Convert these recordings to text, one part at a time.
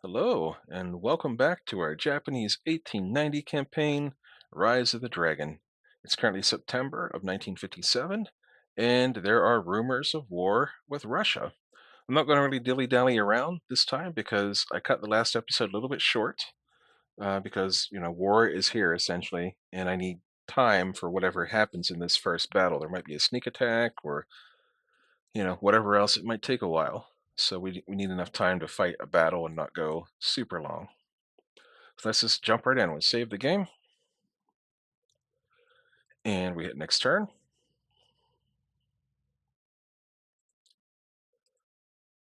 Hello, and welcome back to our Japanese 1890 campaign, Rise of the Dragon. It's currently September of 1957, and there are rumors of war with Russia. I'm not going to really dilly-dally around this time because I cut the last episode a little bit short, because, war is here essentially, and I need time for whatever happens in this first battle. There might be a sneak attack or, whatever else. It might take a while. So we need enough time to fight a battle and not go super long. So let's just jump right in. We'll save the game, and we hit next turn.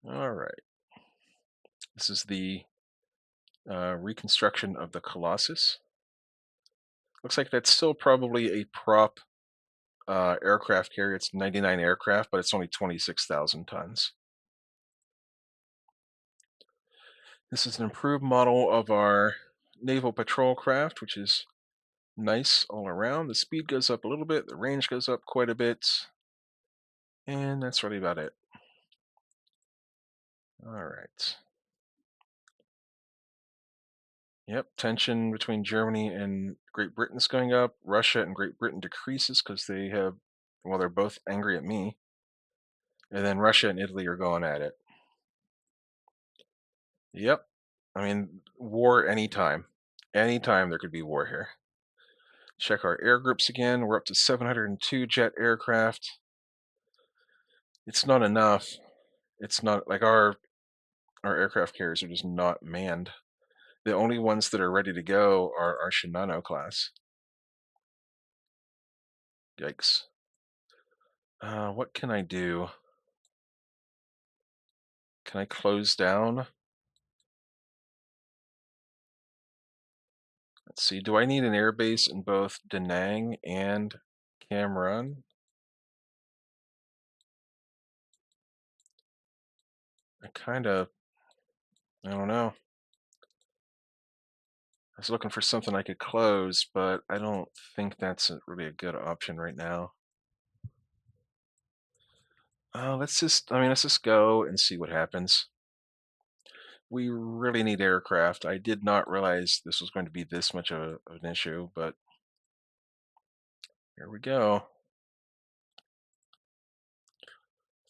All right. This is the reconstruction of the Colossus. Looks like that's still probably a prop aircraft carrier. It's 99 aircraft, but it's only 26,000 tons. This is an improved model of our naval patrol craft, which is nice all around. The speed goes up a little bit, the range goes up quite a bit, and that's really about it. All right. Yep, tension between Germany and Great Britain's going up. Russia and Great Britain decreases because they're both angry at me. And then Russia and Italy are going at it. Yep. I mean, war anytime. Anytime there could be war here. Check our air groups again. We're up to 702 jet aircraft. It's not enough. It's not like our aircraft carriers are just not manned. The only ones that are ready to go are our Shinano class. Yikes. What can I do? Can I close down? Let's see. Do I need an airbase in both Da Nang and Cam I don't know. I was looking for something I could close, but I don't think that's really a good option right now. Let's just go and see what happens. We really need aircraft. I did not realize this was going to be this much of an issue, but here we go.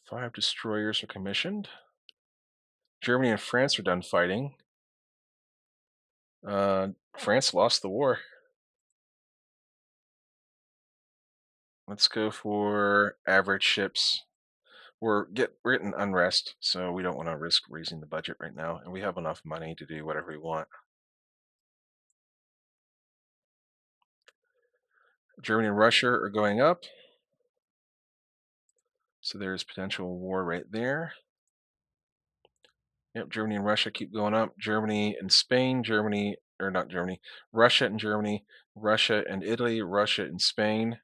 5 destroyers are commissioned. Germany and France are done fighting. France lost the war. Let's go for average ships. We're getting unrest, so we don't want to risk raising the budget right now, and we have enough money to do whatever we want. Germany and Russia are going up, so there's potential war right there. Yep, Germany and Russia keep going up. Germany and Spain, Germany or not Germany, Russia and Germany, Russia and Italy, Russia and Spain,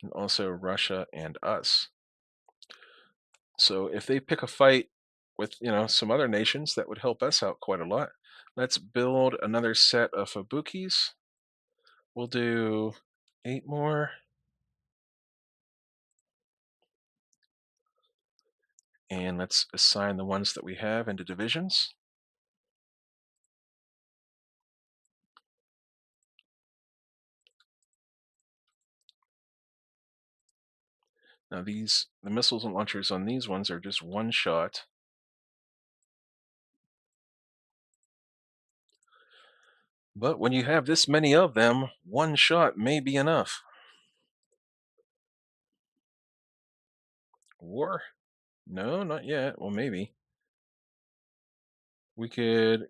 and also Russia and us. So if they pick a fight with, some other nations, that would help us out quite a lot. Let's build another set of Fubukis. We'll do 8 more. And let's assign the ones that we have into divisions. Now the missiles and launchers on these ones are just one shot. But when you have this many of them, one shot may be enough. War? No, not yet. Well, maybe. We could,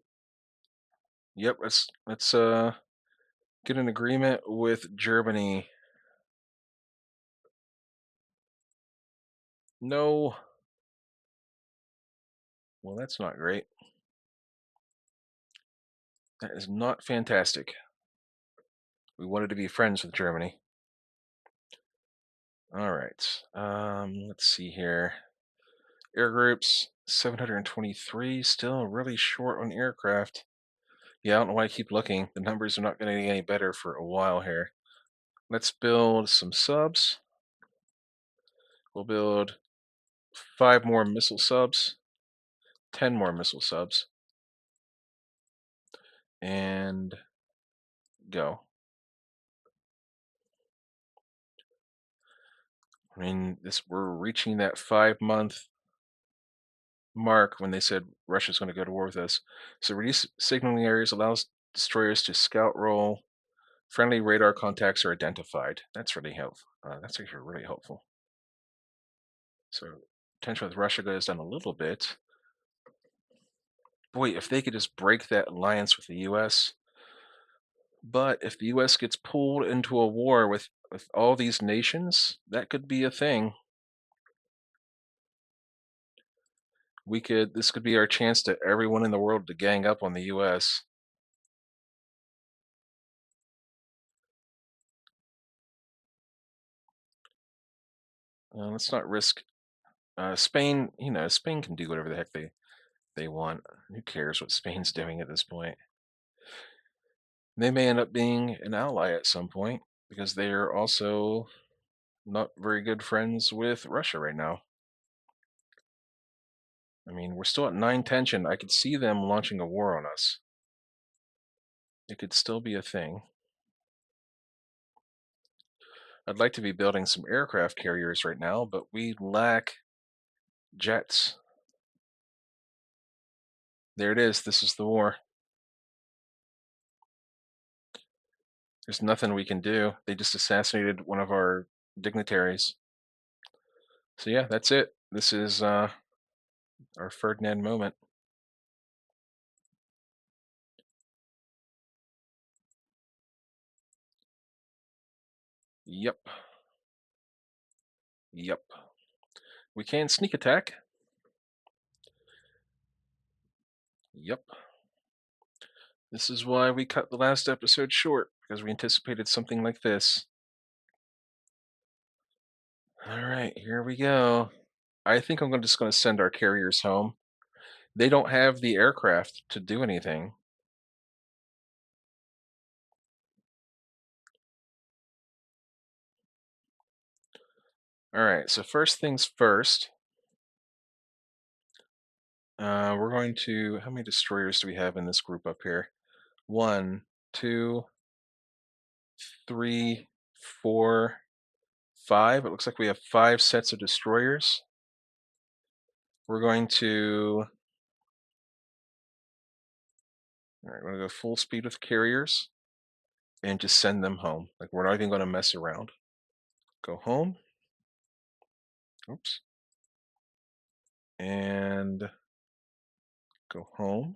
yep, let's get an agreement with Germany. No. Well, that's not great. That is not fantastic. We wanted to be friends with Germany. All right. Let's see here. Air groups 723, still really short on aircraft. Yeah, I don't know why I keep looking. The numbers are not going to get any better for a while here. Let's build some subs. We'll build 5 more missile subs. 10 more missile subs, and go. I mean, this we're reaching that 5 month mark when they said Russia's going to go to war with us. So reduce signaling areas allows destroyers to scout roll. Friendly radar contacts are identified. That's really helpful. That's actually really helpful. So tension with Russia goes down a little bit. Boy, if they could just break that alliance with the U.S. But if the U.S. gets pulled into a war with all these nations, that could be a thing. This could be our chance to everyone in the world to gang up on the U.S. Let's not risk Spain. Spain can do whatever the heck they want. Who cares what Spain's doing at this point? They may end up being an ally at some point because they are also not very good friends with Russia right now. I mean, we're still at 9 tension. I could see them launching a war on us. It could still be a thing. I'd like to be building some aircraft carriers right now, but we lack jets. There it is. This is the war. There's nothing we can do. They just assassinated one of our dignitaries. So yeah, that's it. This is our Ferdinand moment. Yep. Yep. We can sneak attack. Yep. This is why we cut the last episode short, because we anticipated something like this. All right, here we go. I think I'm just going to send our carriers home. They don't have the aircraft to do anything. All right, so first things first, we're going to, how many destroyers do we have in this group up here? 1, 2, 3, 4, 5. It looks like we have 5 sets of destroyers. We're going to, all right, we're going to go full speed with carriers and just send them home. Like, we're not even going to mess around. Go home. Oops. And go home.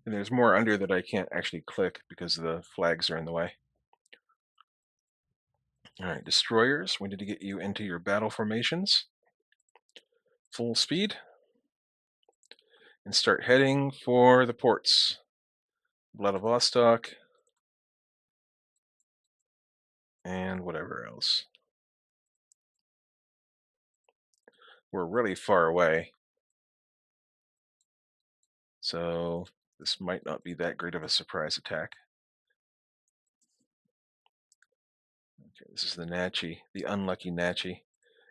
And there's more under that I can't actually click because the flags are in the way. All right, destroyers, we need to get you into your battle formations. Full speed. And start heading for the ports. Vladivostok. And whatever else. We're really far away. So this might not be that great of a surprise attack. Okay, this is the Nachi, the unlucky Nachi.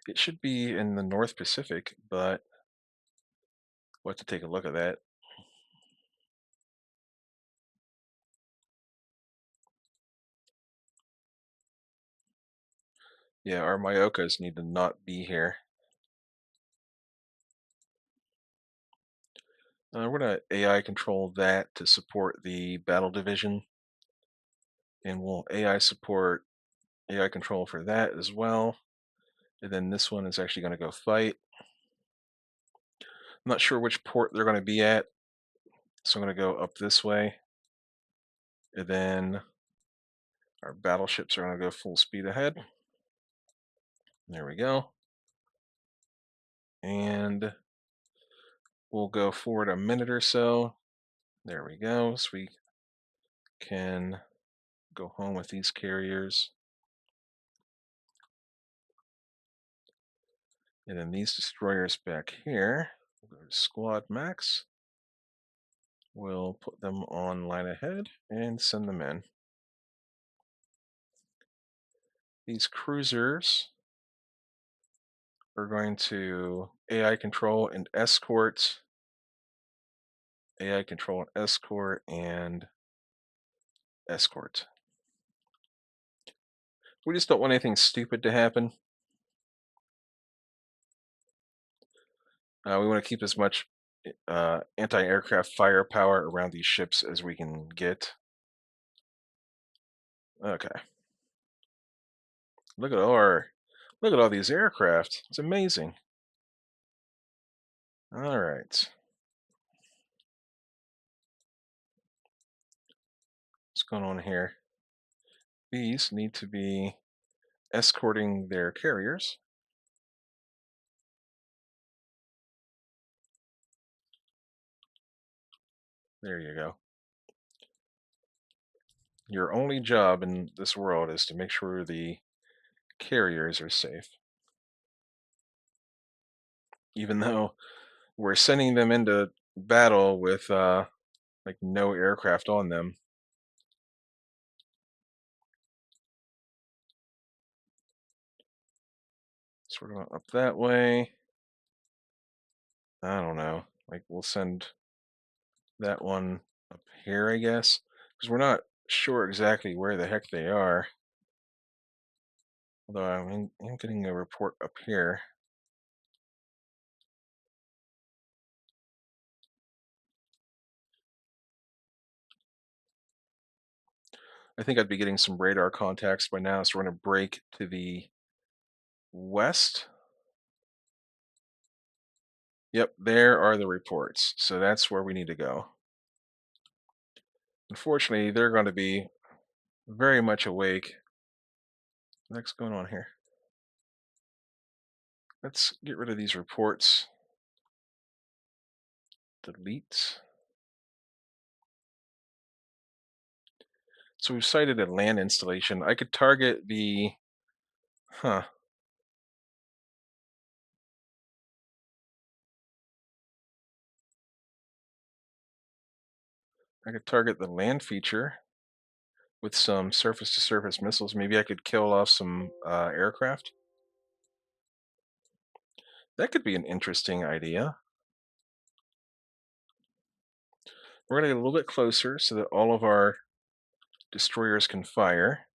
It should be in the North Pacific, but we'll have to take a look at that. Yeah, our Myokas need to not be here. We're going to AI control that to support the battle division. And we'll AI support AI control for that as well. And then this one is actually going to go fight. I'm not sure which port they're going to be at, so I'm going to go up this way. And then our battleships are going to go full speed ahead. There we go. And we'll go forward a minute or so. There we go. So we can go home with these carriers. And then these destroyers back here, we'll go to squad max. We'll put them on line ahead and send them in. These cruisers We're going to AI control and escort, AI control and escort. We just don't want anything stupid to happen. We want to keep as much anti-aircraft firepower around these ships as we can get. Okay. Look at all these aircraft. It's amazing. All right. What's going on here? These need to be escorting their carriers. There you go. Your only job in this world is to make sure the carriers are safe. Even though we're sending them into battle with like no aircraft on them. Sort of up that way. I don't know. Like we'll send that one up here, I guess, because we're not sure exactly where the heck they are. Although I'm getting a report up here. I think I'd be getting some radar contacts by now, so we're going to break to the west. Yep, there are the reports. So that's where we need to go. Unfortunately, they're going to be very much awake. What's going on here? Let's get rid of these reports. Delete. So we've sighted a land installation. I could target the... Huh. I could target the land feature with some surface-to-surface missiles. Maybe I could kill off some aircraft. That could be an interesting idea. We're going to get a little bit closer so that all of our destroyers can fire.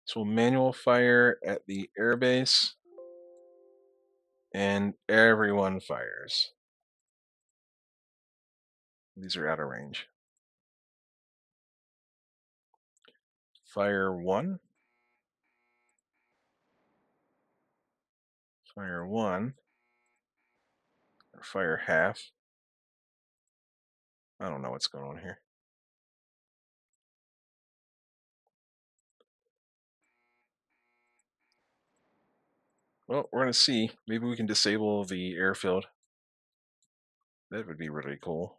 So we'll manual fire at the airbase, and everyone fires. These are out of range. Fire one. Fire one. Or fire half. I don't know what's going on here. Well, we're going to see. Maybe we can disable the airfield. That would be really cool.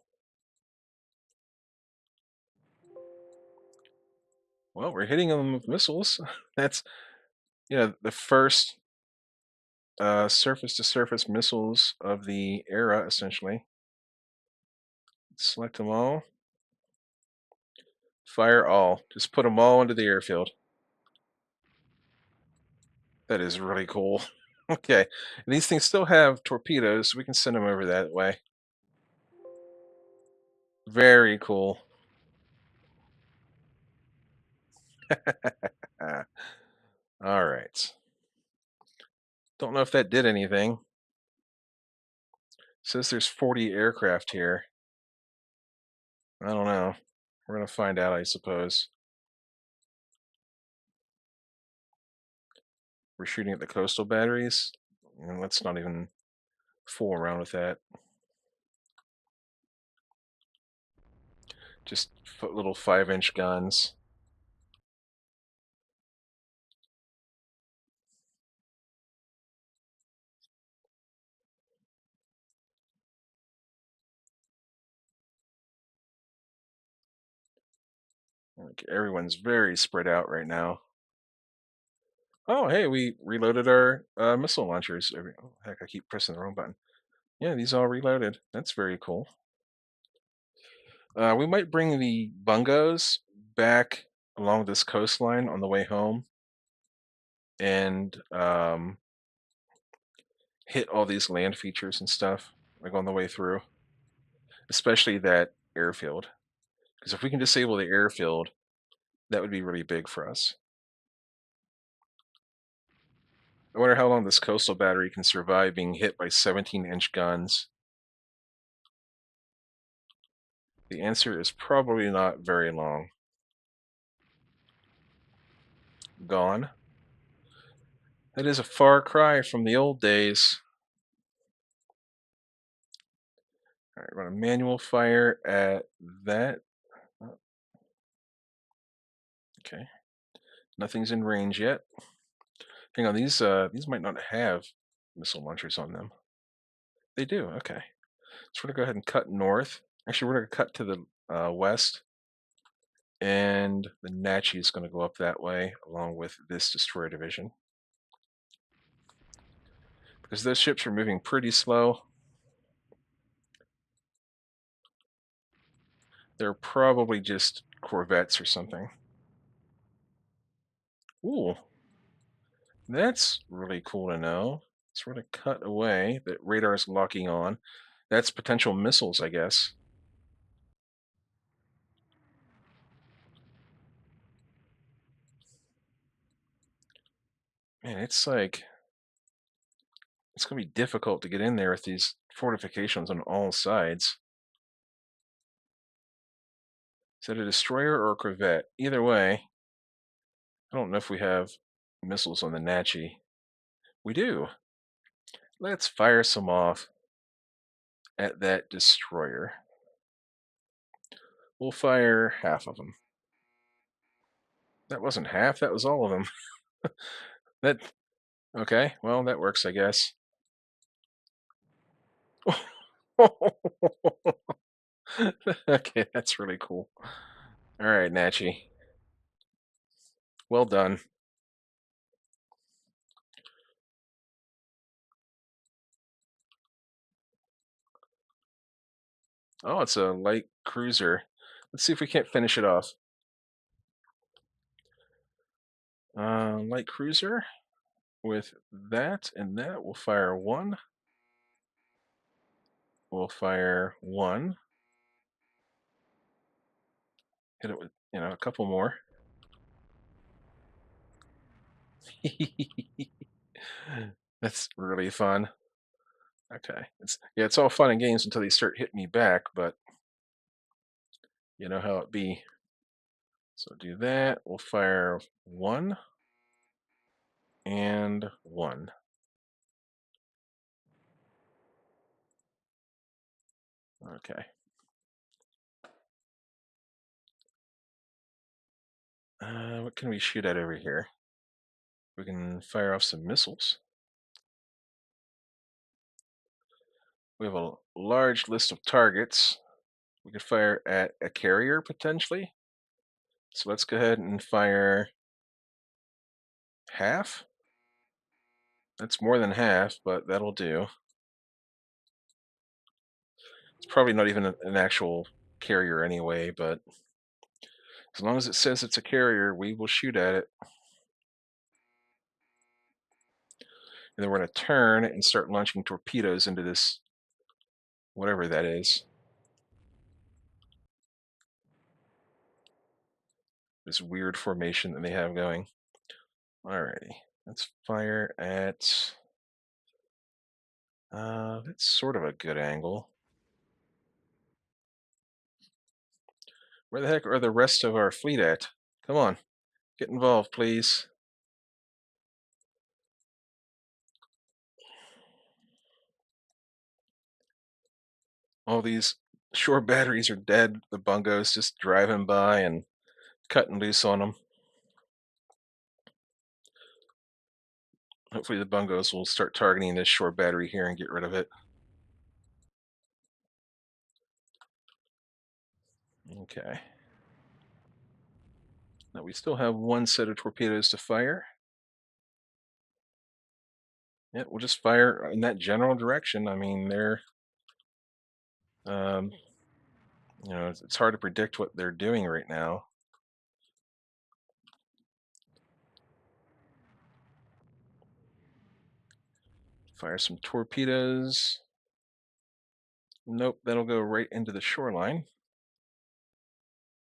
Well, we're hitting them with missiles. That's, the first surface-to-surface missiles of the era, essentially. Select them all. Fire all. Just put them all into the airfield. That is really cool. Okay. And these things still have torpedoes, so we can send them over that way. Very cool. All right. Don't know if that did anything. Says there's 40 aircraft here. I don't know. We're going to find out, I suppose. We're shooting at the coastal batteries. And let's not even fool around with that. Just little 5-inch guns. Like, everyone's very spread out right now. Oh, hey, we reloaded our missile launchers. Oh, heck, I keep pressing the wrong button. Yeah, these all reloaded. That's very cool. We might bring the bungos back along this coastline on the way home and hit all these land features and stuff, like on the way through, especially that airfield. Because if we can disable the airfield, that would be really big for us. I wonder how long this coastal battery can survive being hit by 17-inch guns. The answer is probably not very long. Gone. That is a far cry from the old days. All right, run a manual fire at that. Oh, okay, nothing's in range yet. Hang on, these might not have missile launchers on them. They do. Okay, so we're gonna go ahead and cut north. Actually, we're gonna cut to the west, and the Nachi is gonna go up that way along with this destroyer division because those ships are moving pretty slow. They're probably just corvettes or something. Ooh, that's really cool to know. Sort of cut away. That radar's locking on. That's potential missiles, I guess. Man, it's like it's gonna be difficult to get in there with these fortifications on all sides. Is that a destroyer or a corvette? Either way, I don't know if we have missiles on the Nachi. We do. Let's fire some off at that destroyer. We'll fire half of them. That wasn't half, that was all of them. That okay, well that works I guess. Okay, that's really cool. All right, Nachi. Well done. Oh, it's a light cruiser. Let's see if we can't finish it off. Light cruiser with that and that. We'll fire one. We'll fire one. Hit it with, a couple more. That's really fun. Okay. It's all fun and games until they start hitting me back, but you know how it be. So do that. We'll fire one and one. Okay. What can we shoot at over here? We can fire off some missiles. We have a large list of targets. We could fire at a carrier potentially. So let's go ahead and fire half. That's more than half, but that'll do. It's probably not even an actual carrier anyway, but as long as it says it's a carrier, we will shoot at it. And then we're going to turn and start launching torpedoes into this, whatever that is. This weird formation that they have going. Alrighty, let's fire at. That's sort of a good angle. Where the heck are the rest of our fleet at? Come on, get involved, please. All these shore batteries are dead. The bungos just driving by and cutting loose on them. Hopefully the bungos will start targeting this shore battery here and get rid of it. Okay. Now we still have one set of torpedoes to fire. Yeah, we'll just fire in that general direction. I mean, um, it's hard to predict what they're doing right now. Fire some torpedoes. Nope, that'll go right into the shoreline.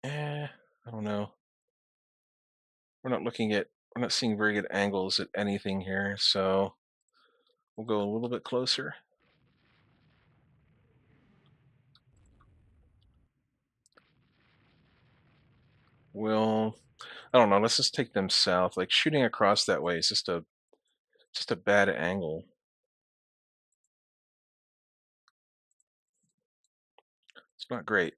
I don't know. We're not seeing very good angles at anything here, so we'll go a little bit closer. We'll, I don't know, let's just take them south. Like shooting across that way is just a bad angle. It's not great.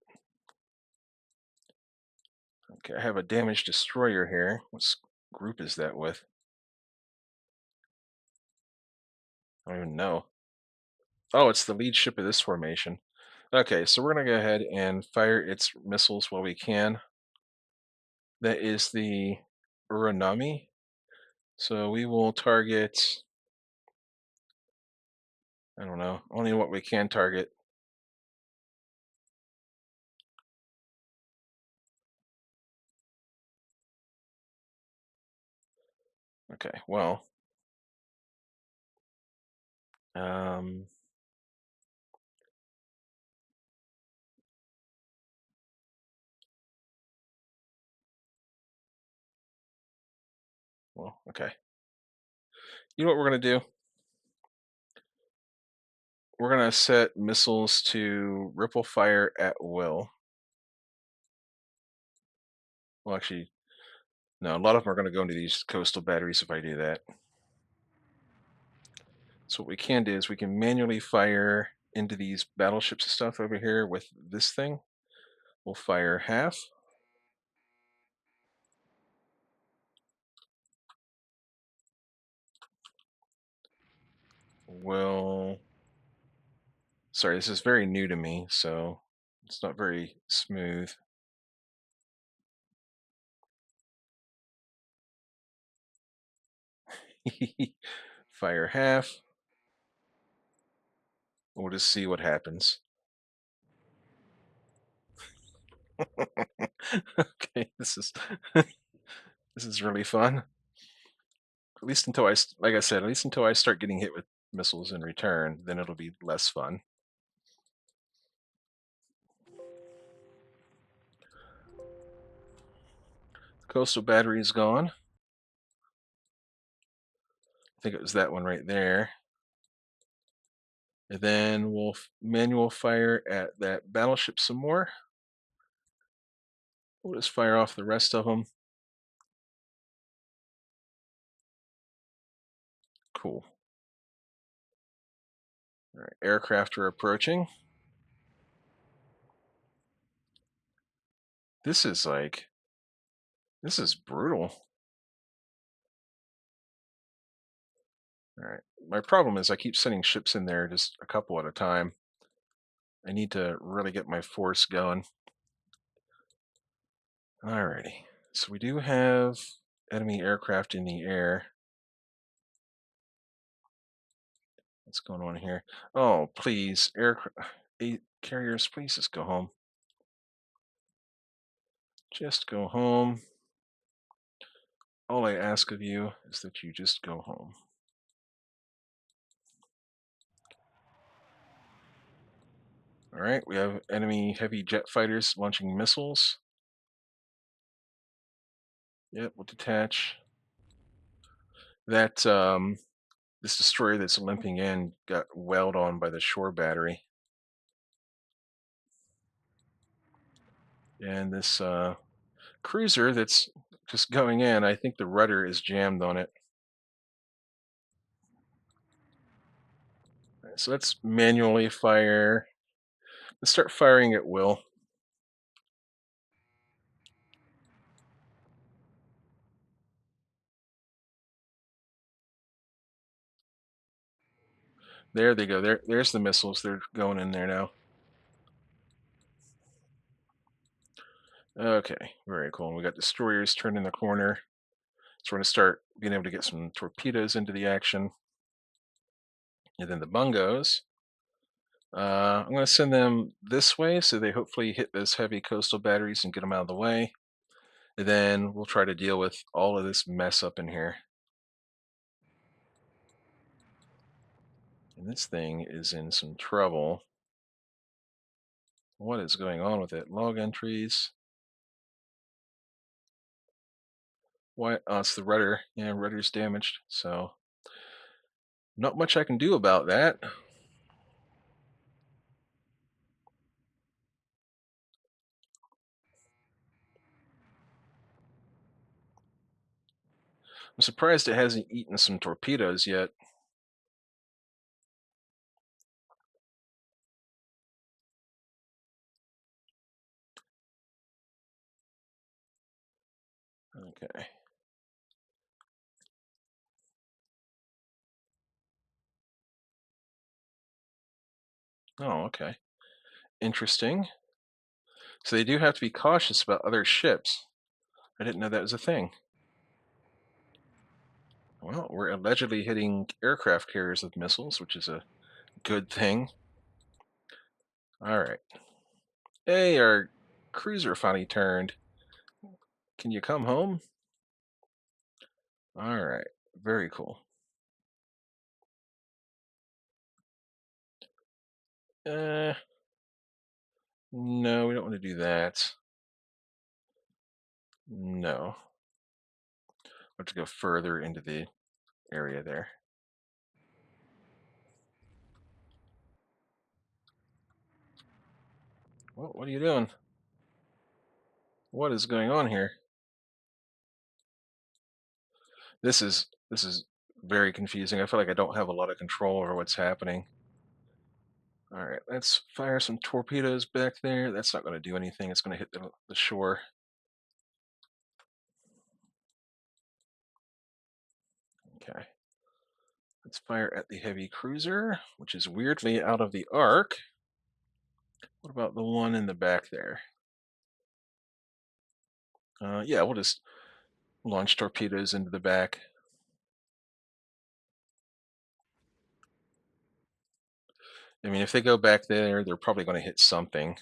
Okay, I have a damaged destroyer here. What group is that with? I don't even know. Oh, it's the lead ship of this formation. Okay, so we're gonna go ahead and fire its missiles while we can. That is the Uranami. So we will target, I don't know, only what we can target. Okay, um, okay. You know what we're gonna do? We're gonna set missiles to ripple fire at will. Well, actually, no, a lot of them are gonna go into these coastal batteries if I do that. So what we can do is we can manually fire into these battleships and stuff over here with this thing. We'll fire half. We'll, sorry, this is very new to me, so it's not very smooth. Fire half. We'll just see what happens. Okay, this is this is really fun. At least until like I said, at least until I start getting hit with missiles in return, then it'll be less fun. Coastal battery is gone. I think it was that one right there. And then we'll manual fire at that battleship some more. We'll just fire off the rest of them. Cool. All right, aircraft are approaching. This is like, this is brutal. All right. My problem is I keep sending ships in there just a couple at a time. I need to really get my force going. Alrighty. So we do have enemy aircraft in the air. What's going on here? Oh, please, aircraft, carriers, please just go home. Just go home. All I ask of you is that you just go home. All right, we have enemy heavy jet fighters launching missiles. Yep, we'll detach. That this destroyer that's limping in got welled on by the shore battery, and this cruiser that's just going in. I think the rudder is jammed on it. So let's manually fire. Let's start firing at will. There they go. There's the missiles. They're going in there now. Okay, very cool. We got destroyers turning the corner. So we're going to start being able to get some torpedoes into the action. And then the bungos. I'm going to send them this way so they hopefully hit those heavy coastal batteries and get them out of the way. And then we'll try to deal with all of this mess up in here. And this thing is in some trouble. What is going on with it? Log entries. Why? Oh, it's the rudder. Yeah, rudder's damaged. So, not much I can do about that. I'm surprised it hasn't eaten some torpedoes yet. Okay. Oh, okay. Interesting. So they do have to be cautious about other ships. I didn't know that was a thing. Well, we're allegedly hitting aircraft carriers with missiles, which is a good thing. All right. Hey, our cruiser finally turned. Can you come home? All right. Very cool. Uh, no, we don't want to do that. No. We have to go further into the area there. What are you doing? What is going on here? This is very confusing. I feel like I don't have a lot of control over what's happening. All right, let's fire some torpedoes back there. That's not going to do anything. It's going to hit the shore. Okay. Let's fire at the heavy cruiser, which is weirdly out of the arc. What about the one in the back there? Yeah, we'll just launch torpedoes into the back. I mean, if they go back there, they're probably going to hit something.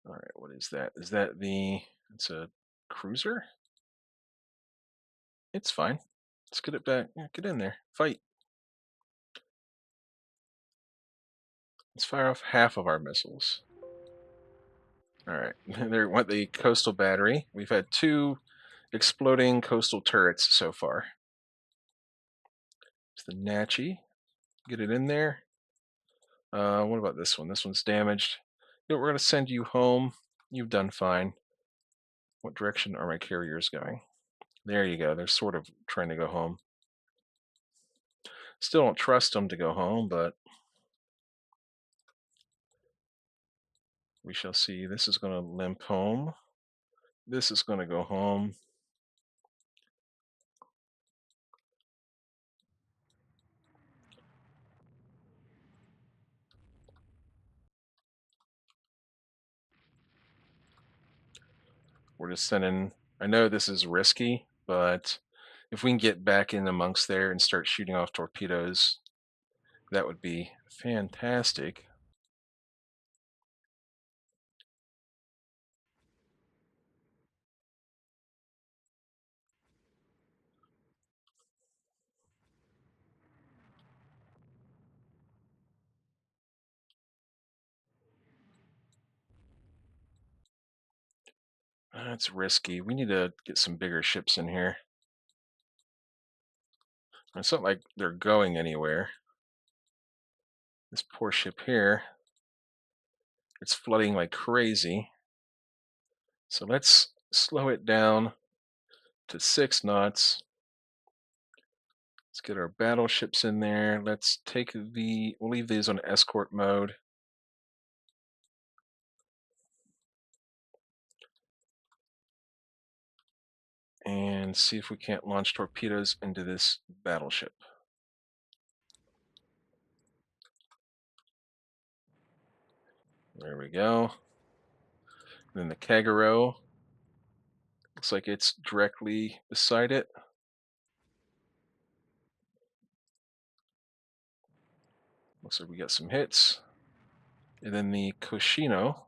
All right, what is that? Is that the? It's a cruiser. It's fine. Let's get it back. Yeah, get in there. Fight. Let's fire off half of our missiles. All right. There went the coastal battery. We've had two exploding coastal turrets so far. It's the Natchy. Get it in there. What about this one? This one's damaged. Yeah, we're going to send you home. You've done fine. What direction are my carriers going? There you go. They're sort of trying to go home. Still don't trust them to go home, but we shall see. This is going to limp home. This is going to go home. We're just sending. I know this is risky, but if we can get back in amongst there and start shooting off torpedoes, that would be fantastic. That's risky. We need to get some bigger ships in here. It's not like they're going anywhere. This poor ship here, it's flooding like crazy. So let's slow it down to 6 knots. Let's get our battleships in there. Let's take we'll leave these on escort mode. And see if we can't launch torpedoes into this battleship. There we go. Then the Kagero. Looks like it's directly beside it. Looks like we got some hits. And then the Koshino.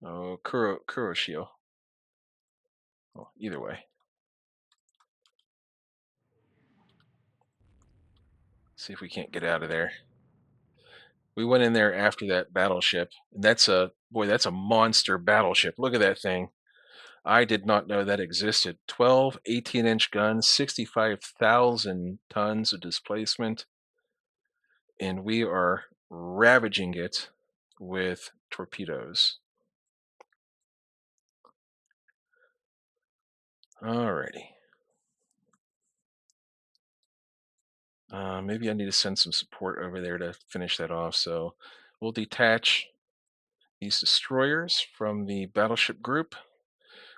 Oh, Kuroshio. Oh, either way. See if we can't get out of there. We went in there after that battleship. And that's a boy, that's a monster battleship. Look at that thing. I did not know that existed. 12 18-inch guns, 65,000 tons of displacement, and we are ravaging it with torpedoes. Alrighty. Maybe I need to send some support over there to finish that off. So we'll detach these destroyers from the battleship group,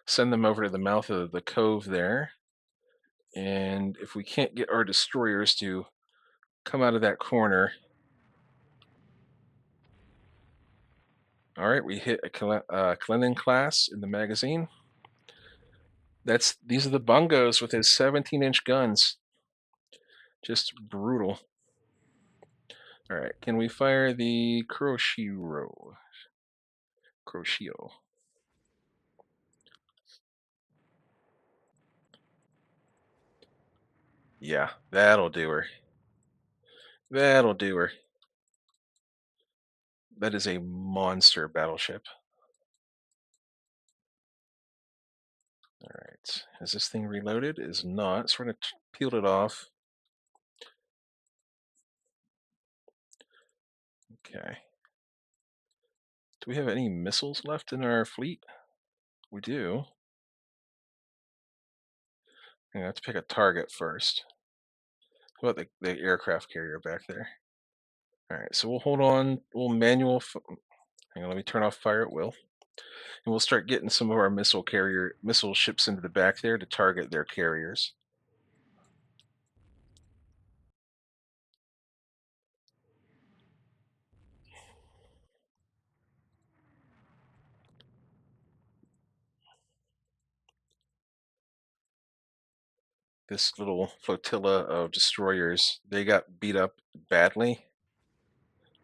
send them over to the mouth of the cove there. And if we can't get our destroyers to come out of that corner, all right, we hit a Clennon class in the magazine. These are the bungos with his 17-inch guns. Just brutal. All right, can we fire the Kuroshiro? Kuroshio. Yeah, that'll do her. That'll do her. That is a monster battleship. All right, is this thing reloaded? It is not. So we're gonna peel it off. Okay. Do we have any missiles left in our fleet? We do. I have to pick a target first. How about the aircraft carrier back there? All right, so we'll hold on. We'll hang on, let me turn off fire at will. And we'll start getting some of our missile ships into the back there to target their carriers. This little flotilla of destroyers, they got beat up badly,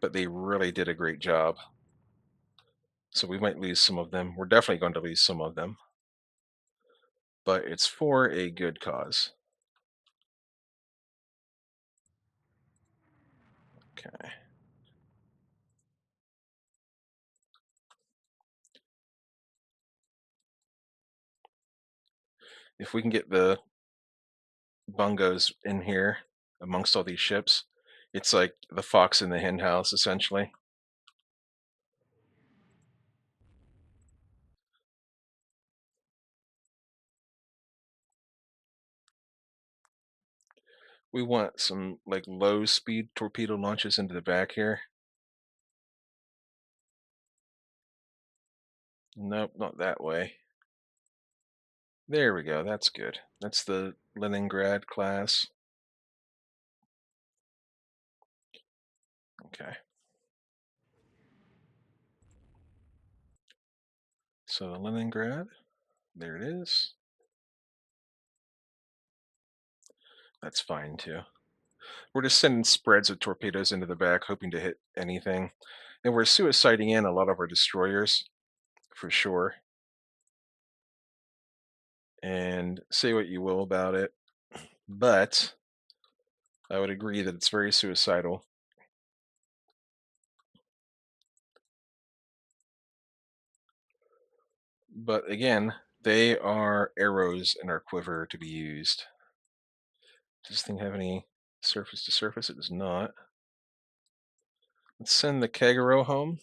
but they really did a great job. So we might lose some of them. We're definitely going to lose some of them, but it's for a good cause. Okay. If we can get the bungos in here amongst all these ships, it's like the fox in the hen house, essentially. We want some like low speed torpedo launches into the back here. Nope, not that way. There we go. That's good. That's the Leningrad class. Okay. So the Leningrad, there it is. That's fine too. We're just sending spreads of torpedoes into the back, hoping to hit anything. And we're suiciding in a lot of our destroyers, for sure. And say what you will about it, but I would agree that it's very suicidal. But again, they are arrows in our quiver to be used. Does this thing have any surface to surface? It does not. Let's send the Kagero home.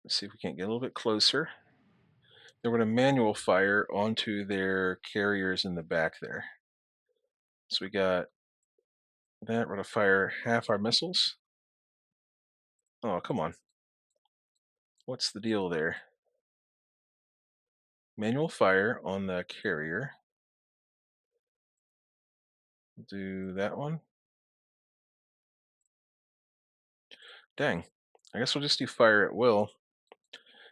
Let's see if we can't get a little bit closer. They're going to manual fire onto their carriers in the back there. So we got that. We're going to fire half our missiles. Oh, come on. What's the deal there? Manual fire on the carrier. Do that one. Dang. I guess we'll just do fire at will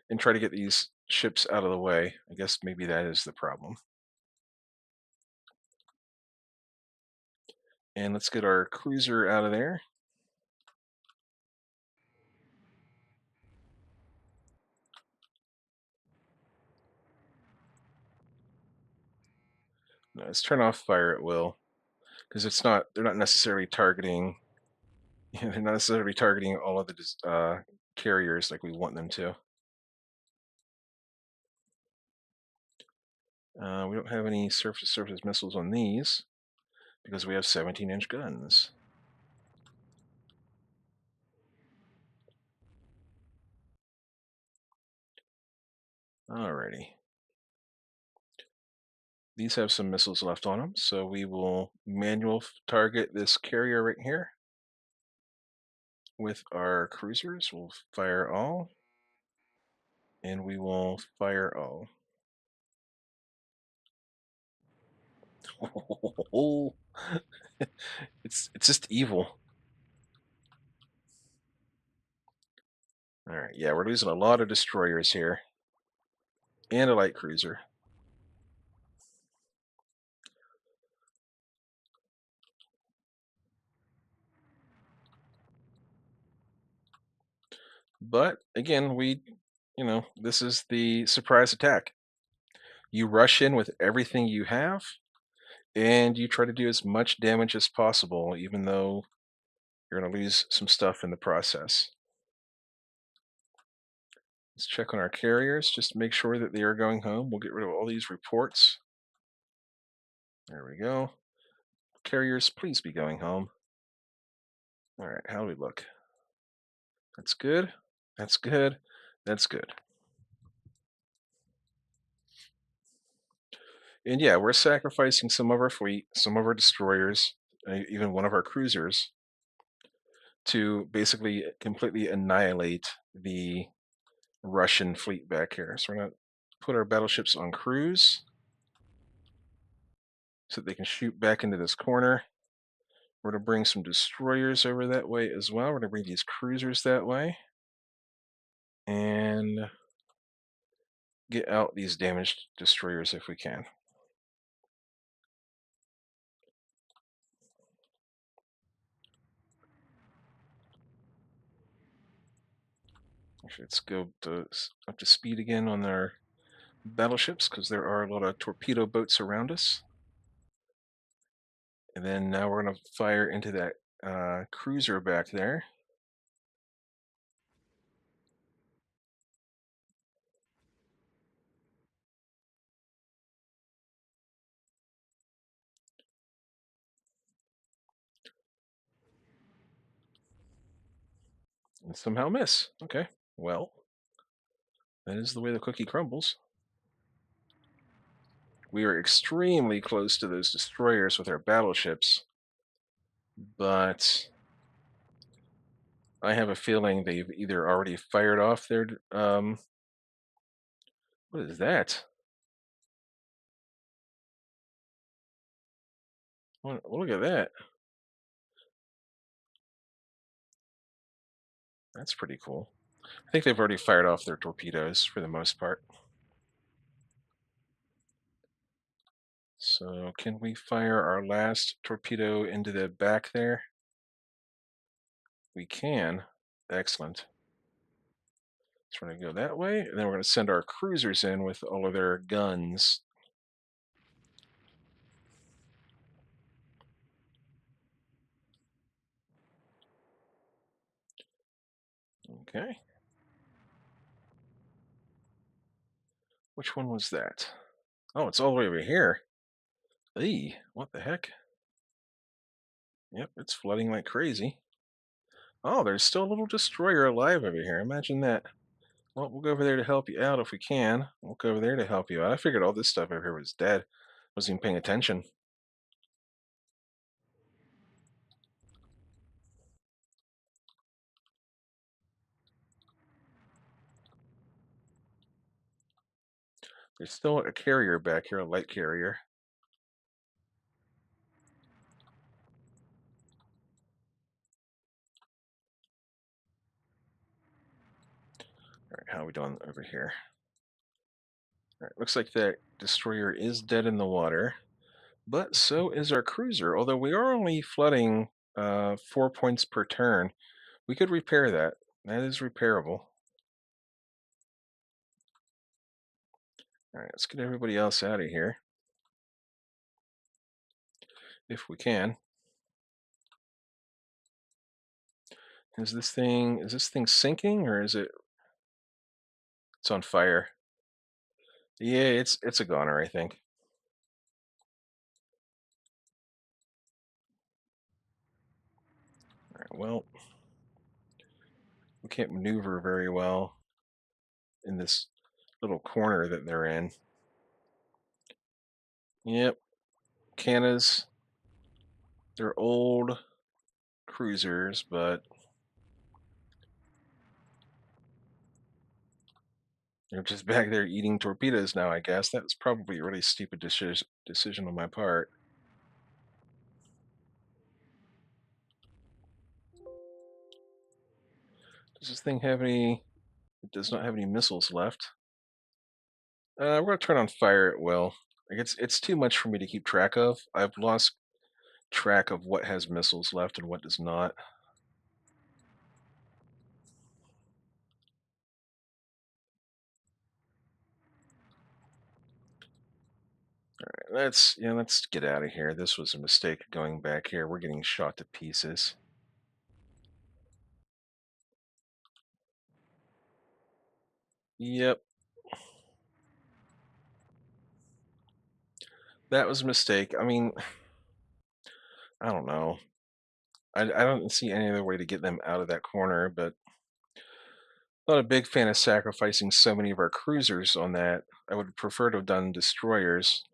and try to get these ships out of the way. I guess maybe that is the problem. And let's get our cruiser out of there. No, let's turn off fire at will because they're not necessarily targeting they're not necessarily targeting all of the carriers like we want them to. We don't have any surface-to-surface missiles on these because we have 17-inch guns. Alrighty. These have some missiles left on them, so we will manual target this carrier right here with our cruisers. We'll fire all, and we will fire all. It's just evil. All right, yeah, we're losing a lot of destroyers here and a light cruiser. But again, this is the surprise attack. You rush in with everything you have, and you try to do as much damage as possible, even though you're going to lose some stuff in the process. Let's check on our carriers, just to make sure that they are going home. We'll get rid of all these reports. There we go. Carriers, please be going home. All right, how do we look? That's good. That's good. That's good. And yeah, we're sacrificing some of our fleet, some of our destroyers, even one of our cruisers, to basically completely annihilate the Russian fleet back here. So we're going to put our battleships on cruise so that they can shoot back into this corner. We're going to bring some destroyers over that way as well. We're going to bring these cruisers that way and get out these damaged destroyers if we can. Actually, let's go up to speed again on our battleships because there are a lot of torpedo boats around us. And then now we're going to fire into that cruiser back there. And somehow miss. Okay, well, that is the way the cookie crumbles. We are extremely close to those destroyers with our battleships, but I have a feeling they've either already fired off their. What is that? Look at that. That's pretty cool. I think they've already fired off their torpedoes for the most part. So can we fire our last torpedo into the back there? We can. Excellent. So we're going to go that way, and then we're going to send our cruisers in with all of their guns. Okay. Which one was that? Oh, it's all the way over here. Eee, what the heck? Yep, it's flooding like crazy. Oh, there's still a little destroyer alive over here. Imagine that. Well, we'll go over there to help you out if we can. We'll go over there to help you out. I figured all this stuff over here was dead. Wasn't even paying attention. There's still a carrier back here, a light carrier. All right, how are we doing over here? All right, looks like that destroyer is dead in the water. But so is our cruiser, although we are only flooding 4 points per turn. We could repair that. That is repairable. All right, let's get everybody else out of here if we can. Is this thing sinking or is it's on fire? Yeah, it's a goner, I think. All right, well, we can't maneuver very well in this little corner that they're in. Yep, Cannas, they're old cruisers, but they're just back there eating torpedoes now, I guess. That was probably a really stupid decision on my part. Does this thing have any? It does not have any missiles left. We're gonna turn on fire at will. Like it's too much for me to keep track of. I've lost track of what has missiles left and what does not. Let's get out of here. This was a mistake going back here. We're getting shot to pieces. Yep, that was a mistake. I mean, I don't know. I don't see any other way to get them out of that corner, but not a big fan of sacrificing so many of our cruisers on that. I would prefer to have done destroyers,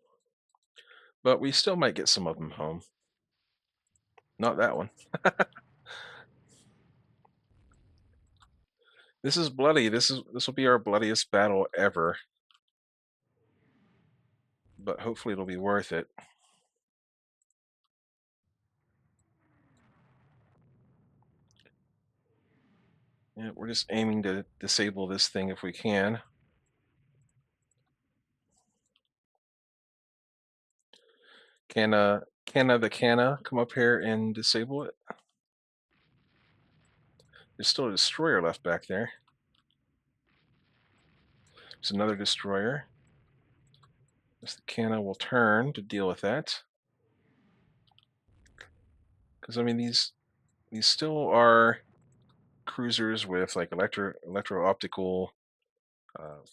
but we still might get some of them home. Not that one. This is bloody. This will be our bloodiest battle ever, but hopefully it'll be worth it. Yeah, we're just aiming to disable this thing if we can. Can the Canna come up here and disable it? There's still a destroyer left back there. There's another destroyer. Guess the Canna will turn to deal with that. Because I mean these still are cruisers with like electro-optical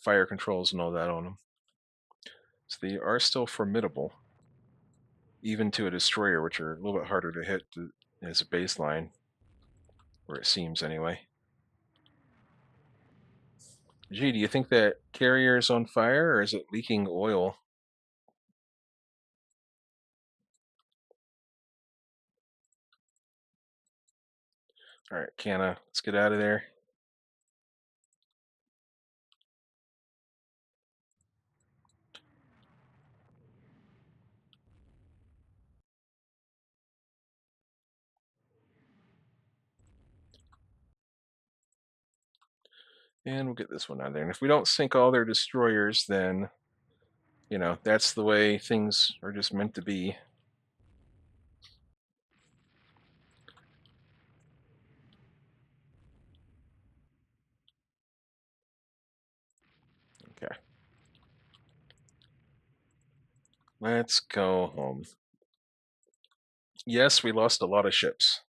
fire controls and all that on them. So they are still formidable, even to a destroyer, which are a little bit harder to hit as a baseline, or it seems anyway. Gee, do you think that carrier is on fire or is it leaking oil? All right, Canna, let's get out of there. And we'll get this one out of there. And if we don't sink all their destroyers, then, that's the way things are just meant to be. Okay, let's go home. Yes, we lost a lot of ships.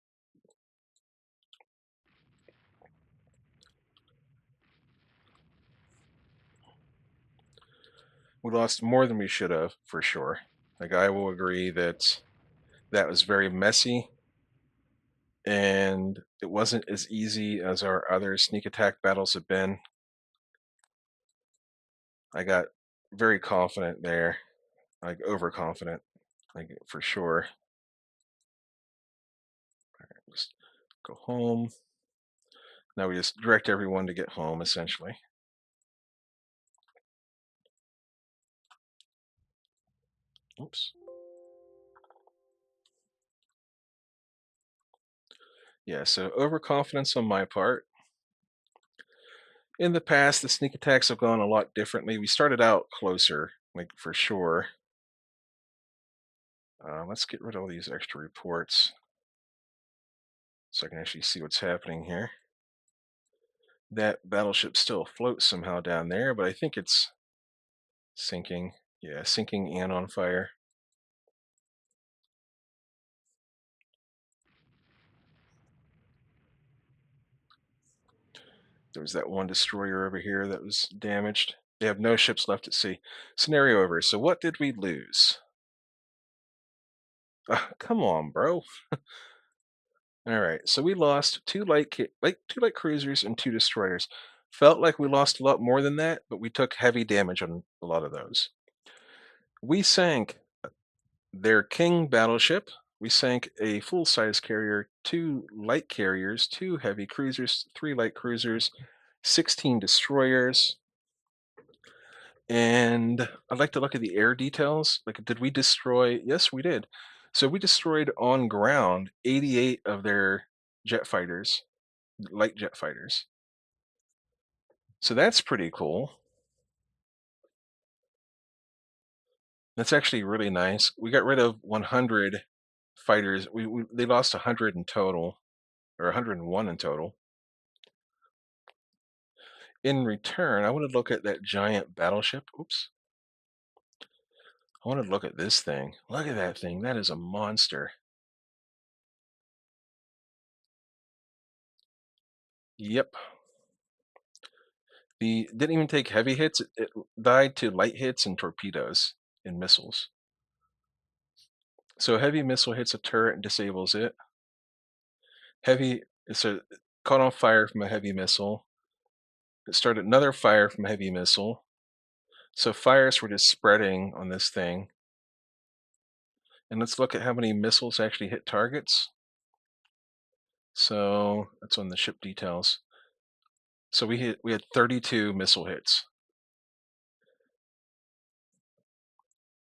We lost more than we should have, for sure. Like, I will agree that that was very messy, and it wasn't as easy as our other sneak attack battles have been. I got very confident there, like overconfident, like for sure. Just go home. Now we just direct everyone to get home, essentially. Oops. Yeah, so overconfidence on my part. In the past, the sneak attacks have gone a lot differently. We started out closer, like for sure. Let's get rid of all these extra reports so I can actually see what's happening here. That battleship still floats somehow down there, but I think it's sinking. Yeah, sinking and on fire. There was that one destroyer over here that was damaged. They have no ships left at sea. Scenario over. So what did we lose? Come on, bro. All right. So we lost two light cruisers and two destroyers. Felt like we lost a lot more than that, but we took heavy damage on a lot of those. We sank their King battleship. We sank a full-size carrier, two light carriers, two heavy cruisers, three light cruisers, 16 destroyers. And I'd like to look at the air details. Like, did we destroy? Yes, we did. So we destroyed on ground 88 of their jet fighters, light jet fighters. So that's pretty cool. That's actually really nice. We got rid of 100 fighters. They lost 100 in total, or 101 in total. In return, I want to look at that giant battleship. Oops. I want to look at this thing. Look at that thing. That is a monster. Yep. The didn't even take heavy hits. It died to light hits and torpedoes and missiles. So heavy missile hits a turret and disables it. Heavy so caught on fire from a heavy missile. It started another fire from a heavy missile. So fires were just spreading on this thing. And let's look at how many missiles actually hit targets. So that's on the ship details. So we had 32 missile hits.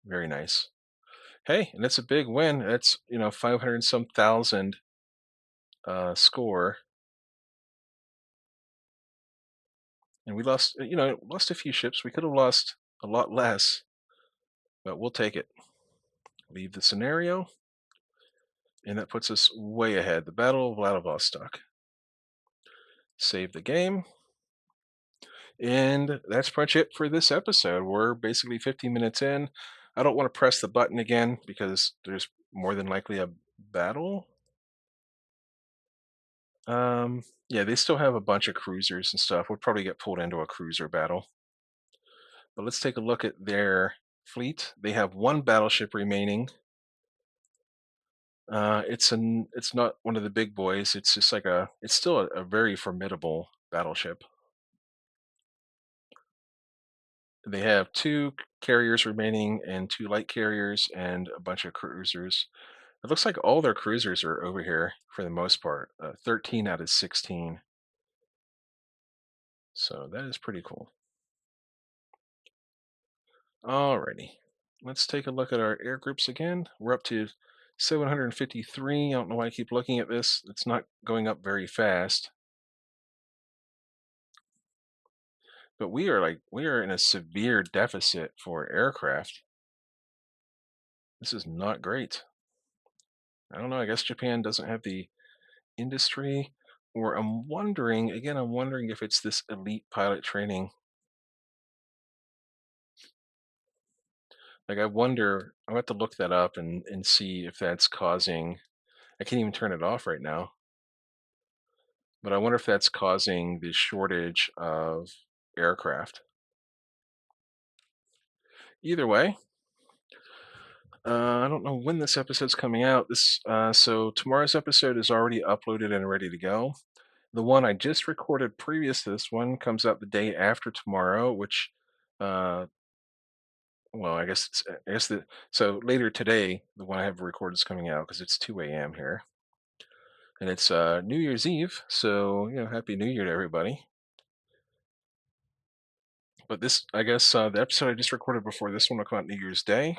Very nice. Hey, and it's a big win. That's 500 and some thousand score, and we lost lost a few ships. We could have lost a lot less, but we'll take it. Leave the scenario, and that puts us way ahead. The Battle of Vladivostok. Save the game. And that's pretty much it for this episode. We're basically 15 minutes in. I don't want to press the button again because there's more than likely a battle. Yeah, they still have a bunch of cruisers and stuff. We'll probably get pulled into a cruiser battle. But let's take a look at their fleet. They have one battleship remaining. It's not one of the big boys. It's just like it's still a very formidable battleship. They have two carriers remaining and two light carriers and a bunch of cruisers. It looks like all their cruisers are over here for the most part. 13 out of 16. So that is pretty cool. Alrighty. Let's take a look at our air groups again. We're up to 753. I don't know why I keep looking at this. It's not going up very fast. But we are in a severe deficit for aircraft. This is not great. I don't know, I guess Japan doesn't have the industry, or I'm wondering if it's this elite pilot training. Like, I wonder, I'll have to look that up and see if that's causing, I can't even turn it off right now, but I wonder if that's causing the shortage of aircraft. Either way, I don't know when this episode's coming out. So tomorrow's episode is already uploaded and ready to go. The one I just recorded previous to this one comes out the day after tomorrow, which, uh, well, I guess so later today, the one I have recorded is coming out because it's 2 a.m. here, and it's New Year's Eve. So Happy New Year to everybody. But this, I guess, the episode I just recorded before this one will come out New Year's Day,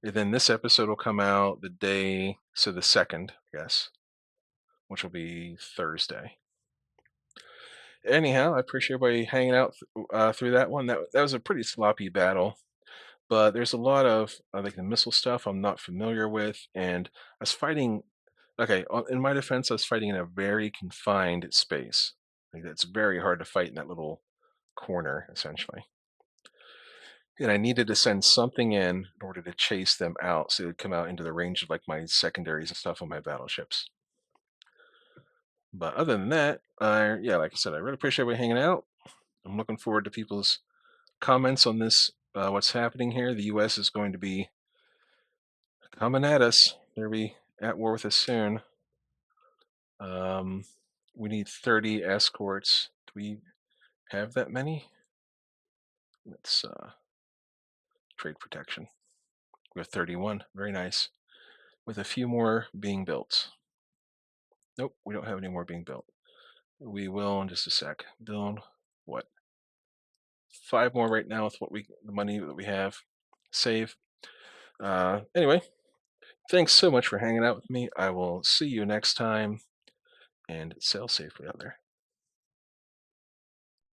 and then this episode will come out the day, so the second, I guess, which will be Thursday. Anyhow, I appreciate everybody hanging out through that one. That was a pretty sloppy battle. But there's a lot of like the missile stuff I'm not familiar with, and I was fighting. Okay, in my defense, I was fighting in a very confined space. Like it's very hard to fight in that little corner, essentially. And I needed to send something in order to chase them out, so they'd come out into the range of like my secondaries and stuff on my battleships. But other than that, yeah, like I said, I really appreciate everybody hanging out. I'm looking forward to people's comments on this. What's happening here? The U.S. is going to be coming at us. They'll be at war with us soon. Um, we need 30 escorts. Do we have that many? Let's trade protection. We have 31. Very nice. With a few more being built. Nope, we don't have any more being built. We will in just a sec. Build what? 5 more right now with the money that we have. Save. Anyway, thanks so much for hanging out with me. I will see you next time and sail safely out there.